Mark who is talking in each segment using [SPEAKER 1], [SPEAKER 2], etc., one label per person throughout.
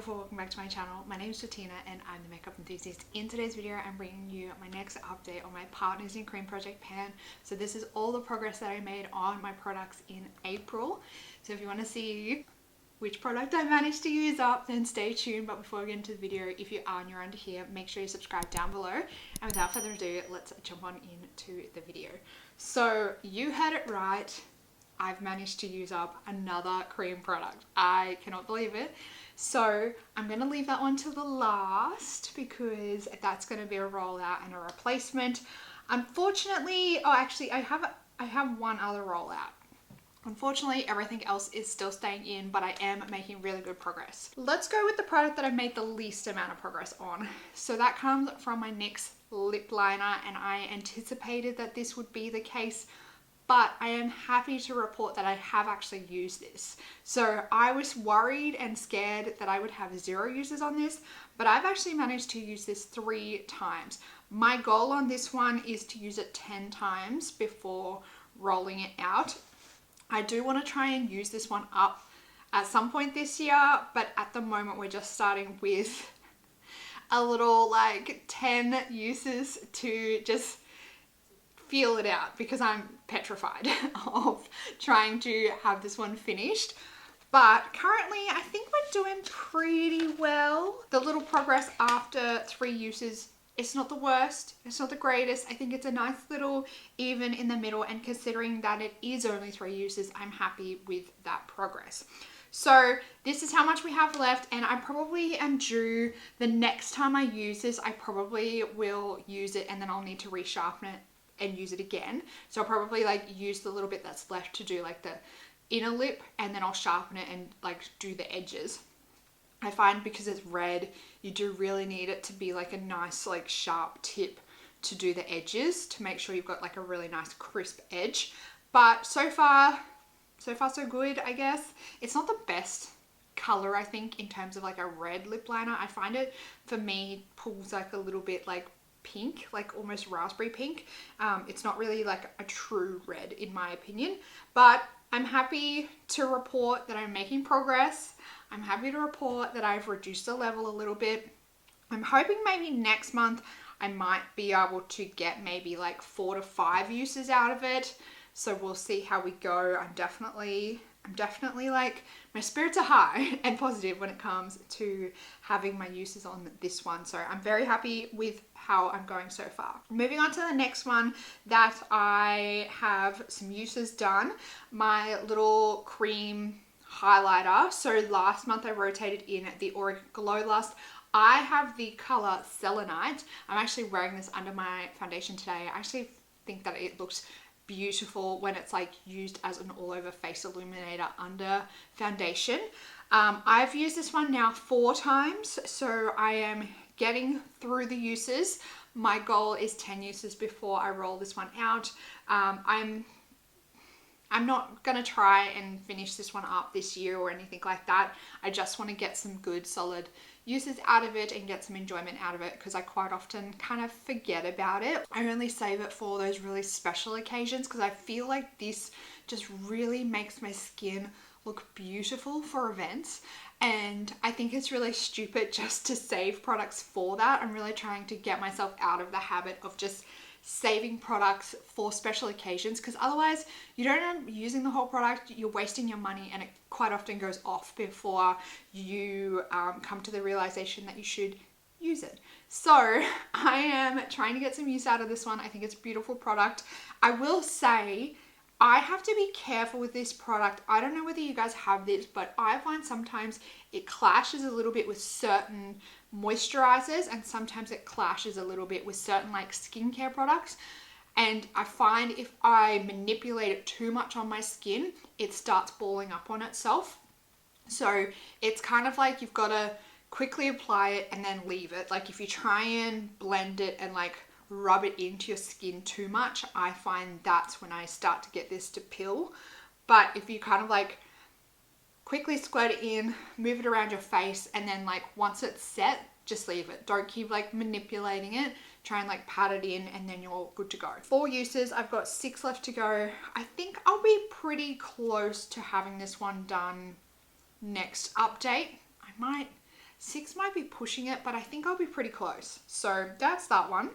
[SPEAKER 1] beautiful, welcome back to my channel. My name is Jatina and I'm the makeup enthusiast. In today's video I'm bringing you my next update on my Partners in Cream project pan. So this is all the progress that I made on my products in April. So if you want to see which product I managed to use up, then stay tuned. But before we get into the video, if you are new around here, make sure you subscribe down below. And without further ado, let's jump on into the video. So you heard it right. I've managed to use up another cream product. I cannot believe it. So I'm going to leave that one to the last because that's going to be a rollout and a replacement. Unfortunately, oh actually I have one other rollout. Unfortunately, everything else is still staying in, but I am making really good progress. Let's go with the product that I've made the least amount of progress on. So that comes from my NYX lip liner, and I anticipated that this would be the case, but I am happy to report that I have actually used this. So I was worried and scared that I would have 0 uses on this, but I've actually managed to use this 3 times. My goal on this one is to use it 10 times before rolling it out. I do want to try and use this one up at some point this year, but at the moment we're just starting with a little like 10 uses to just feel it out because I'm petrified of trying to have this one finished. But currently I think we're doing pretty well. The little progress after 3 uses, it's not the worst, it's not the greatest. I think it's a nice little even in the middle, and considering that it is only 3 uses, I'm happy with that progress. So this is how much we have left, and I probably am due the next time I use this, I probably will use it and then I'll need to resharpen it and use it again. So I'll probably like use the little bit that's left to do like the inner lip, and then I'll sharpen it and like do the edges. I find because it's red, you do really need it to be like a nice like sharp tip to do the edges to make sure you've got like a really nice crisp edge. But so far so good, I guess. It's not the best color, I think, in terms of like a red lip liner. I find it, for me, pulls like a little bit like pink, like almost raspberry pink. It's not really like a true red in my opinion, but I'm happy to report that I'm making progress. I'm happy to report that I've reduced the level a little bit. I'm hoping maybe next month I might be able to get maybe like 4 to 5 uses out of it. So we'll see how we go. I'm definitely like, my spirits are high and positive when it comes to having my uses on this one. So I'm very happy with how I'm going so far. Moving on to the next one that I have some uses done, my little cream highlighter. So last month I rotated in the Auric Glow Lust. I have the color Selenite. I'm actually wearing this under my foundation today. I actually think that it looks beautiful when it's like used as an all over face illuminator under foundation. I've used this one now 4 times, so I am getting through the uses. My goal is 10 uses before I roll this one out. I'm not gonna try and finish this one up this year or anything like that. I just want to get some good solid uses out of it and get some enjoyment out of it, because I quite often kind of forget about it. I only save it for those really special occasions, because I feel like this just really makes my skin look beautiful for events, and I think it's really stupid just to save products for that. I'm really trying to get myself out of the habit of just saving products for special occasions, because otherwise you don't end up using the whole product, you're wasting your money, and it quite often goes off before you come to the realization that you should use it. So I am trying to get some use out of this one. I think it's a beautiful product. I will say I have to be careful with this product. I don't know whether you guys have this, but I find sometimes it clashes a little bit with certain moisturizers, and sometimes it clashes a little bit with certain like skincare products. And I find if I manipulate it too much on my skin, it starts balling up on itself. So it's kind of like you've got to quickly apply it and then leave it. Like if you try and blend it and like rub it into your skin too much, I find that's when I start to get this to pill. But if you kind of like quickly squirt it in, move it around your face, and then like once it's set, just leave it. Don't keep like manipulating it. Try and like pat it in, and then you're good to go. 4 uses, I've got 6 left to go. I think I'll be pretty close to having this one done next update. I might 6 might be pushing it, but I think I'll be pretty close. So that's that one.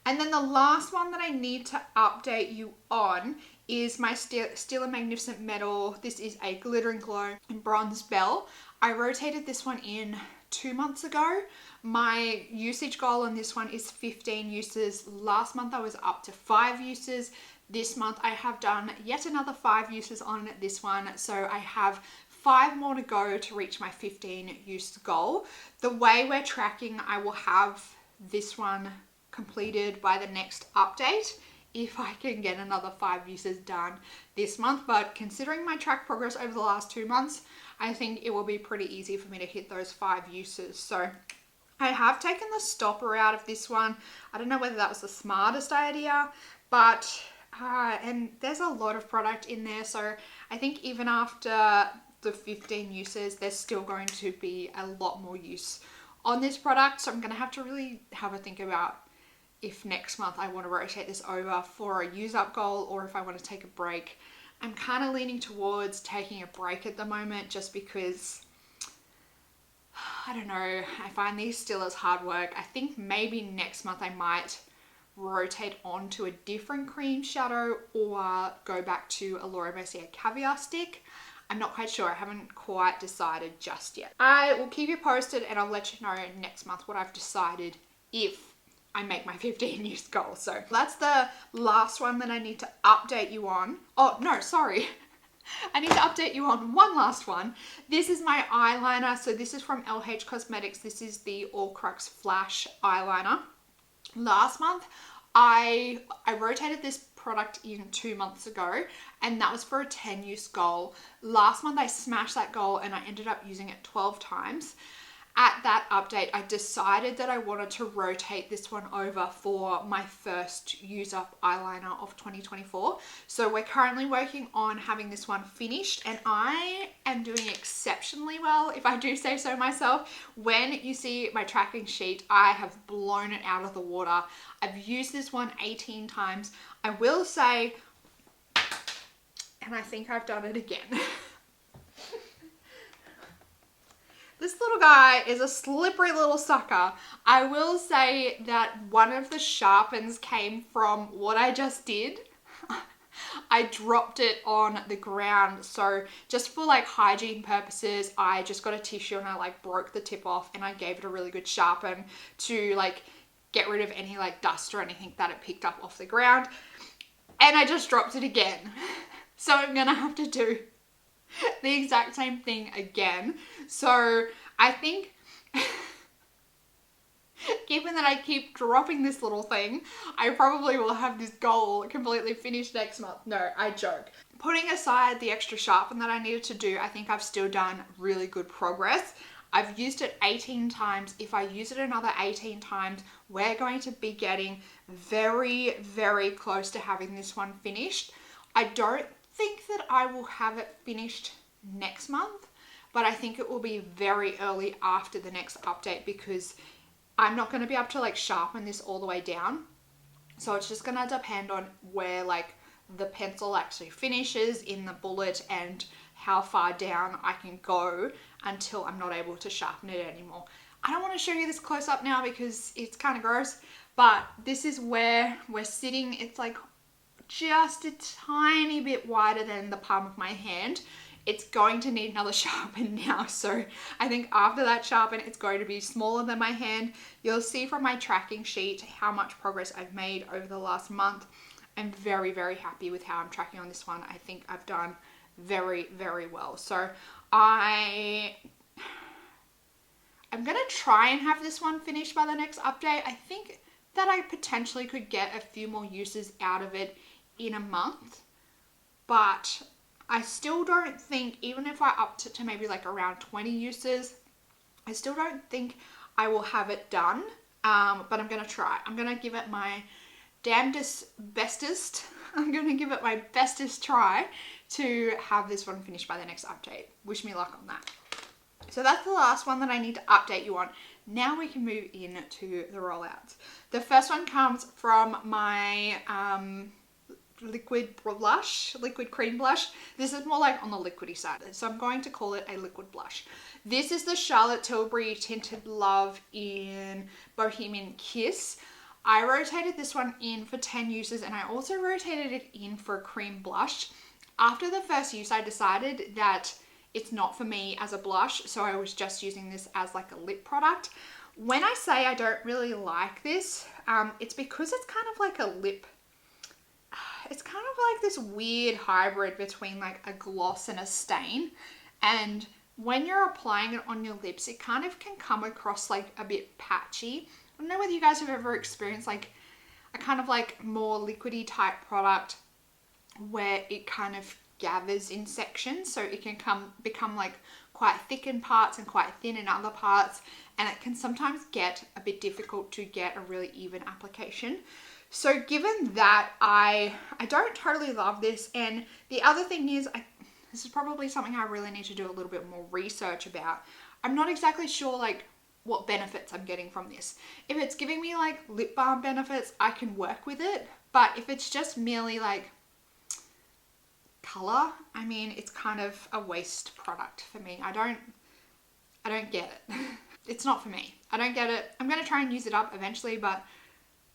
[SPEAKER 1] And then the last one that I need to update you on is my Stila Magnificent Metal. This is a Glitter and Glow in Bronze Bell. I rotated this one in 2 months ago. My usage goal on this one is 15 uses. Last month I was up to 5 uses. This month I have done yet another 5 uses on this one. So I have 5 more to go to reach my 15 use goal. The way we're tracking, I will have this one completed by the next update if I can get another 5 uses done this month. But considering my track progress over the last 2 months, I think it will be pretty easy for me to hit those 5 uses. So I have taken the stopper out of this one. I don't know whether that was the smartest idea, but and there's a lot of product in there. So I think even after the 15 uses, there's still going to be a lot more use on this product. So I'm going to have to really have a think about if next month I want to rotate this over for a use up goal or if I want to take a break. I'm kind of leaning towards taking a break at the moment just because, I don't know, I find these still as hard work. I think maybe next month I might rotate onto a different cream shadow or go back to a Laura Mercier Caviar Stick. I'm not quite sure. I haven't quite decided just yet. I will keep you posted and I'll let you know next month what I've decided if I make my 15 use goal. So that's the last one that I need to update you on. Oh, no, sorry. I need to update you on one last one. This is my eyeliner. So this is from LH Cosmetics. This is the All Crux Flash eyeliner. Last month, I rotated this product in 2 months ago, and that was for a 10 use goal. Last month, I smashed that goal and I ended up using it 12 times. At that update, I decided that I wanted to rotate this one over for my first use up eyeliner of 2024. So we're currently working on having this one finished and I am doing exceptionally well, if I do say so myself. When you see my tracking sheet, I have blown it out of the water. I've used this one 18 times. I will say, and I think I've done it again. This little guy is a slippery little sucker. I will say that one of the sharpens came from what I just did. I dropped it on the ground. So just for like hygiene purposes, I just got a tissue and I like broke the tip off and I gave it a really good sharpen to like get rid of any like dust or anything that it picked up off the ground. And I just dropped it again. So I'm gonna have to do the exact same thing again. So I think given that I keep dropping this little thing, I probably will have this goal completely finished next month. No, I joke. Putting aside the extra sharpen that I needed to do, I think I've still done really good progress. I've used it 18 times. If I use it another 18 times, we're going to be getting very, very close to having this one finished. I don't think that I will have it finished next month, but I think it will be very early after the next update because I'm not going to be able to like sharpen this all the way down. So it's just going to depend on where like the pencil actually finishes in the bullet and how far down I can go until I'm not able to sharpen it anymore. I don't want to show you this close up now because it's kind of gross, but this is where we're sitting. It's like just a tiny bit wider than the palm of my hand. It's going to need another sharpen now. So I think after that sharpen, it's going to be smaller than my hand. You'll see from my tracking sheet how much progress I've made over the last month. I'm very, very happy with how I'm tracking on this one. I think I've done very, very well. So I'm going to try and have this one finished by the next update. I think that I potentially could get a few more uses out of it in a month, but I still don't think, even if I upped it to maybe like around 20 uses, I still don't think I will have it done, but I'm going to try. I'm going to give it my bestest. I'm going to give it my bestest try to have this one finished by the next update. Wish me luck on that. So that's the last one that I need to update you on. Now we can move into the rollouts. The first one comes from my liquid blush, liquid cream blush. This is more like on the liquidy side, so I'm going to call it a liquid blush. This is the Charlotte Tilbury Tinted Love in Bohemian Kiss. I rotated this one in for 10 uses, and I also rotated it in for a cream blush. After the first use, I decided that it's not for me as a blush, so I was just using this as like a lip product. When I say I don't really like this, it's because it's kind of like a lip, it's kind of like this weird hybrid between like a gloss and a stain. And when you're applying it on your lips, it kind of can come across like a bit patchy. I don't know whether you guys have ever experienced like a kind of like more liquidy type product where it kind of gathers in sections, so it can become like quite thick in parts and quite thin in other parts, and it can sometimes get a bit difficult to get a really even application. So given that, I don't totally love this. And the other thing is, this is probably something I really need to do a little bit more research about. I'm not exactly sure like what benefits I'm getting from this. If it's giving me like lip balm benefits, I can work with it, but if it's just merely like color, I mean, it's kind of a waste product for me. I don't get it. It's not for me. I don't get it. I'm going to try and use it up eventually, but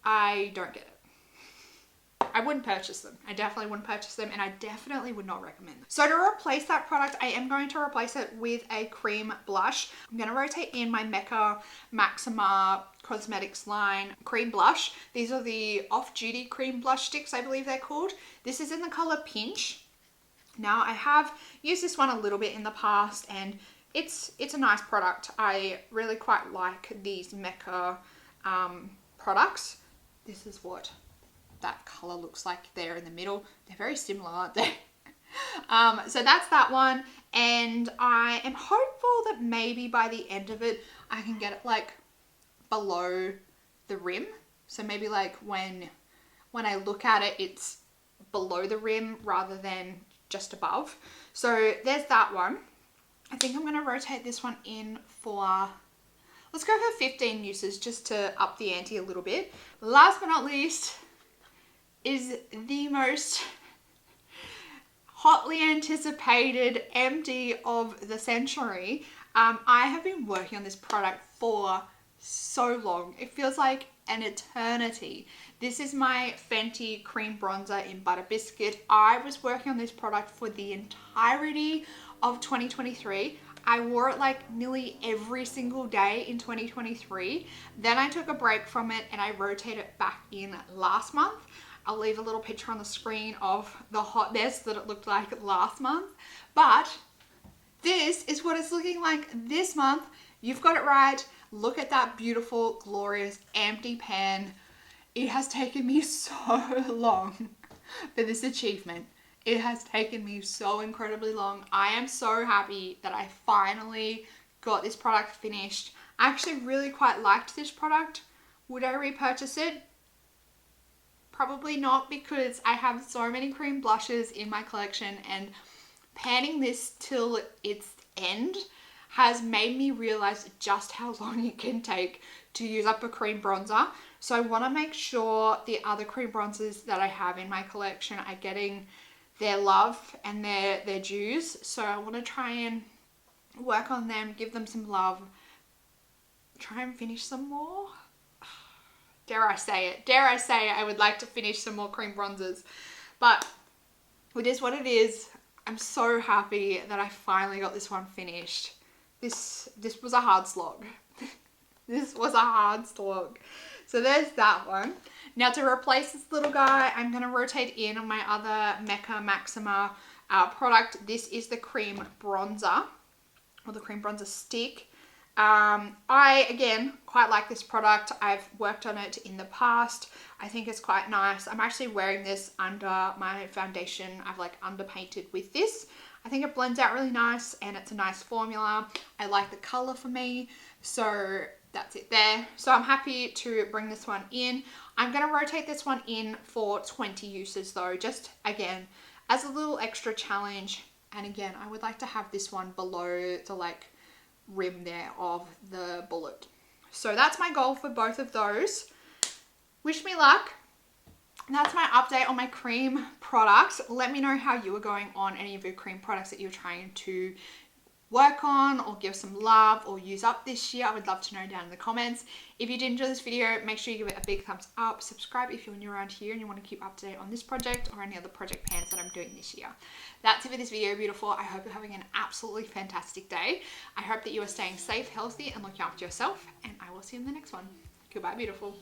[SPEAKER 1] I don't get it. I wouldn't purchase them. I definitely wouldn't purchase them, and I definitely would not recommend them. So to replace that product, I am going to replace it with a cream blush. I'm going to rotate in my Mecca Maxima Cosmetics line cream blush. These are the off-duty cream blush sticks, I believe they're called. This is in the color Pinch. Now, I have used this one a little bit in the past, and it's a nice product. I really quite like these Mecca products. This is what that color looks like there in the middle. They're very similar, aren't they? So that's that one, and I am hopeful that maybe by the end of it I can get it like below the rim. So maybe like when I look at it, it's below the rim rather than just above. So there's that one. I think I'm going to rotate this one in for, let's go for 15 uses just to up the ante a little bit. Last but not least is the most hotly anticipated empty of the century. I have been working on this product for so long. It feels like an eternity. This is my Fenty cream bronzer in Butter Biscuit. I was working on this product for the entirety of 2023. I wore it like nearly every single day in 2023. Then I took a break from it and I rotated it back in last month. I'll leave a little picture on the screen of the hotness that it looked like last month. But this is what it's looking like this month. You've got it right. Look at that beautiful, glorious, empty pan. It has taken me so long for this achievement. It has taken me so incredibly long. I am so happy that I finally got this product finished. I actually really quite liked this product. Would I repurchase it? Probably not, because I have so many cream blushes in my collection, and panning this till its end has made me realize just how long it can take to use up a cream bronzer. So I want to make sure the other cream bronzers that I have in my collection are getting their love and their dues. So I want to try and work on them, give them some love, try and finish some more. Dare I say it? Dare I say it? I would like to finish some more cream bronzers, but it is what it is. I'm so happy that I finally got this one finished. This was a hard slog. This was a hard slog. So there's that one. Now to replace this little guy, I'm going to rotate in on my other Mecca Maxima product. This is the cream bronzer, or the cream bronzer stick. I, again, quite like this product. I've worked on it in the past. I think it's quite nice. I'm actually wearing this under my foundation. I've like underpainted with this. I think it blends out really nice, and it's a nice formula. I like the color for me, so that's it there. So I'm happy to bring this one in. I'm going to rotate this one in for 20 uses though, just again as a little extra challenge. And again, I would like to have this one below the like rim there of the bullet. So that's my goal for both of those. Wish me luck. that's my update on my cream products. Let me know how you are going on any of your cream products that you're trying to work on or give some love or use up this year. I would love to know down in the comments. If you did enjoy this video, make sure you give it a big thumbs up, subscribe if you're new around here and you want to keep up to date on this project or any other project pans that I'm doing this year. That's it for this video, beautiful. I hope you're having an absolutely fantastic day. I hope that you are staying safe, healthy, and looking after yourself, and I will see you in the next one. Goodbye, beautiful.